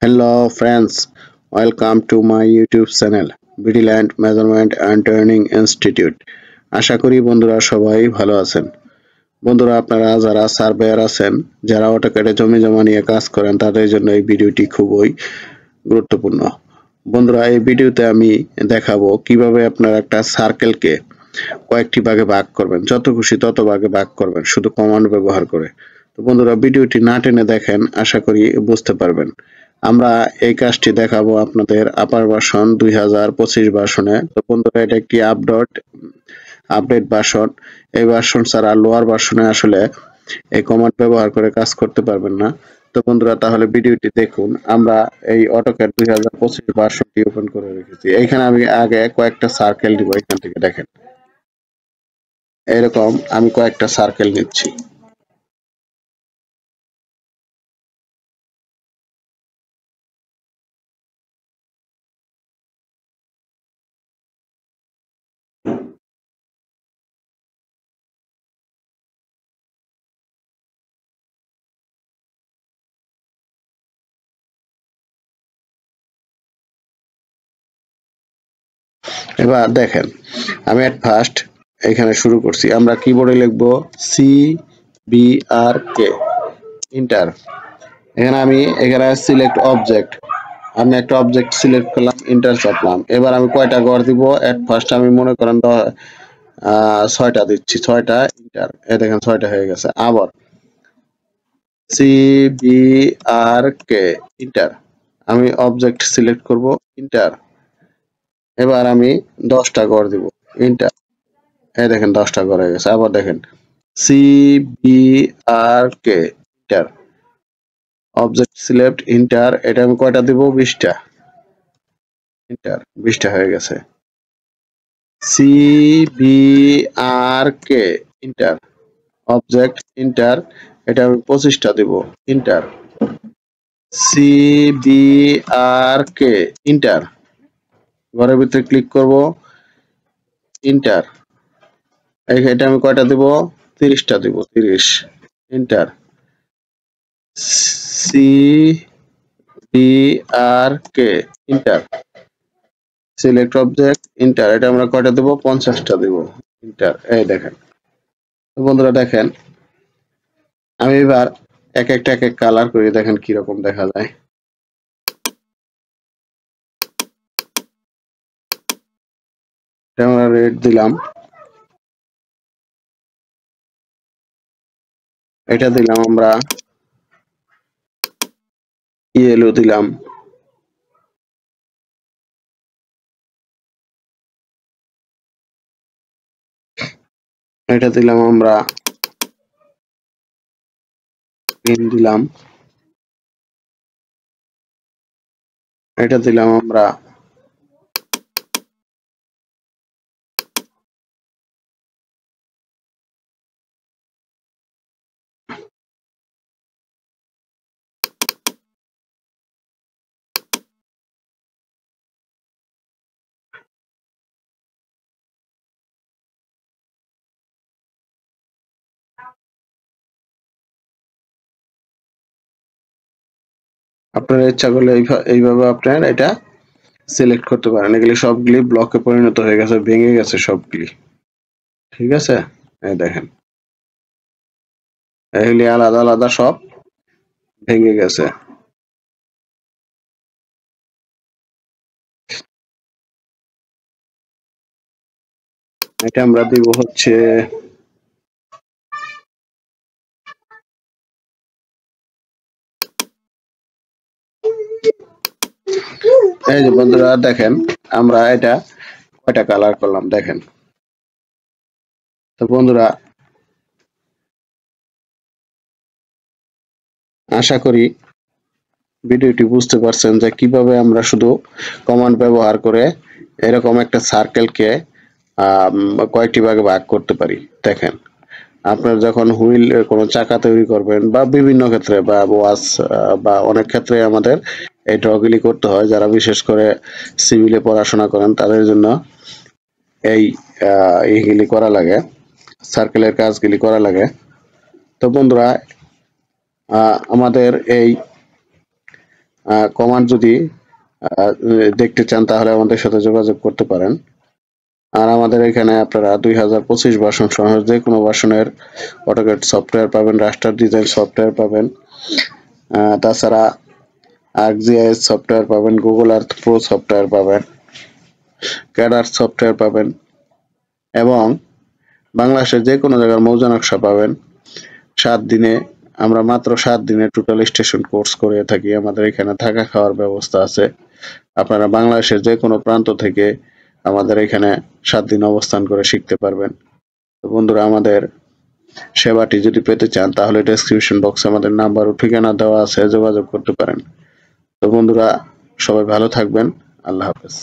Hello friends, welcome to my YouTube channel BDland Measurement and Training Institute. আশা করি বন্ধুরা সবাই ভালো আছেন। বন্ধুরা আপনারা যারা সার্ভেয়ার আছেন, যারা অটোক্যাডে জমি জমা নিয়ে কাজ করেন তাদের জন্য এই ভিডিওটি খুবই গুরুত্বপূর্ণ। বন্ধুরা এই ভিডিওতে আমি দেখাবো কিভাবে আপনারা একটা সার্কেলকে কয়েকটি ভাগে ভাগ করবেন, যত খুশি তত ভাগে ভাগ করবেন শুধু কমান্ড ব্যবহার করে। তো বন্ধুরা ভিডিওটি না টেনে দেখেন, আশা করি বুঝতে পারবেন। আমরা এই কাজটি দেখাবো আপনাদের আপার ভার্সন 2025 ভার্সনে। তো বন্ধুরা এটা একটি আপডেট ভার্সন। এই ভার্সন ছাড়া লোয়ার ভার্সনে আসলে এই কমান্ড ব্যবহার করে কাজ করতে পারবেন না। তো বন্ধুরা তাহলে ভিডিওটি দেখুন। আমরা এই অটোক্যাড 2025 ভার্সনটি ওপেন করে রেখেছি। এইখানে আমি আগে কয়েকটা সার্কেল দিব। এখান থেকে দেখেন এরকম আমি কয়েকটা সার্কেল নিচ্ছি। এবার দেখেন আমি এট ফার্স্ট এখানে শুরু করছি। আমরা কিবোর্ডে লিখবো CBRK ইন্টার। এখানে সিলেক্ট অবজেক্ট, আমি একটা অবজেক্ট সিলেক্ট করলাম, ইন্টার চাপলাম। এবার আমি কয়টা ঘর দিব? এট ফার্স্ট আমি মনে করেন 6টা দিচ্ছি, 6টা ইন্টার। দেখেন 6টা হয়ে গেছে। আবার CBRK ইন্টার, আমি অবজেক্ট সিলেক্ট করব, ইন্টার। এবার আমি 10টা ঘর দিব, ইন্টার। দেখেন 10টা ঘর হয়ে গেছে। আবার দেখেন CBRK inter, object select, inter. এটা আমি কয়টা দিব? 20টা, ইন্টার। 20টা হয়ে গেছে। CBRK inter, object, inter. এটা আমি 25টা দিব, ইন্টার। CBRK ইন্টার, ঘরের ভিতরে ক্লিক করব, ইন্টার। এটা আমি কয়টা দিব? 30টা দিব, 30, inter. CBRK inter, select object, inter. এটা আমরা কয়টা দেব? 50টা দেব, ইন্টার। এই দেখেন বন্ধুরা, দেখেন আমি এবার এক এক কালার করে দেখেন কিরকম দেখা যায়। এটা আমরা রেড দিলাম, এটা দিলাম আমরা ইয়েলো দিলাম, এটা দিলাম আমরা গ্রিন দিলাম, এটা দিলাম আমরা আপনার ইচ্ছা করলে এইভাবে আপনার এটা সিলেক্ট করতে পারেন। এগুলি সবগুলি ব্লকে পরিণত হয়ে গেছে, ভেঙে গেছে সবগুলি। ঠিক আছে, এই দেখেন এগুলি আলাদা আলাদা সব ভেঙে গেছে। এটা আমরা দিব হচ্ছে এই যে বন্ধুরা দেখেন আমরা এটা কয়টা কালার করলাম দেখেন। তো বন্ধুরা আশা করি ভিডিওটি বুঝতে পারছেন যে কিভাবে আমরা শুধু কমান্ড ব্যবহার করে এরকম একটা সার্কেলকে কয়েকটি ভাগে ভাগ করতে পারি। দেখেন আপনার যখন হুইল কোনো চাকা তৈরি করবেন বা বিভিন্ন ক্ষেত্রে বা ওয়াশ বা অনেক ক্ষেত্রে আমাদের এই ড্রগুলি করতে হয়। যারা বিশেষ করে সিভিলে পড়াশোনা করেন তাদের জন্য এইগুলি করা লাগে, সার্কেলের কাজগুলি করা লাগে। তো বন্ধুরা আমাদের এই কমান্ড যদি দেখতে চান তাহলে আমাদের সাথে যোগাযোগ করতে পারেন। আর আমাদের এখানে আপনারা 2025 ভার্সন সহ যে কোনো ভার্সনের অটোক্যাড সফটওয়্যার পাবেন, রাস্টার ডিজাইন সফটওয়্যার পাবেন, তাছাড়া ArcGIS সফটওয়্যার পাবেন, গুগল আর্থ প্রো সফটওয়্যার পাবেন, ক্যাড আর্ট সফটওয়্যার পাবেন এবং বাংলাদেশের যে কোনো জায়গার মৌজা নকশা পাবেন। 7 দিনে আমরা মাত্র 7 দিনে টোটাল স্টেশন কোর্স করে থাকি। আমাদের এখানে থাকা খাওয়ার ব্যবস্থা আছে। আপনারা বাংলাদেশের যে কোনো প্রান্ত থেকে আমাদের এখানে 7 দিন অবস্থান করে শিখতে পারবেন। তো বন্ধুরা, আমাদের সেবাটি যদি পেতে চান তাহলে ডেসক্রিপশন বক্সে আমাদের নাম্বার ও ঠিকানা দেওয়া আছে, যোগাযোগ করতে পারেন। তো বন্ধুরা, সবাই ভালো থাকবেন। আল্লাহ হাফেজ।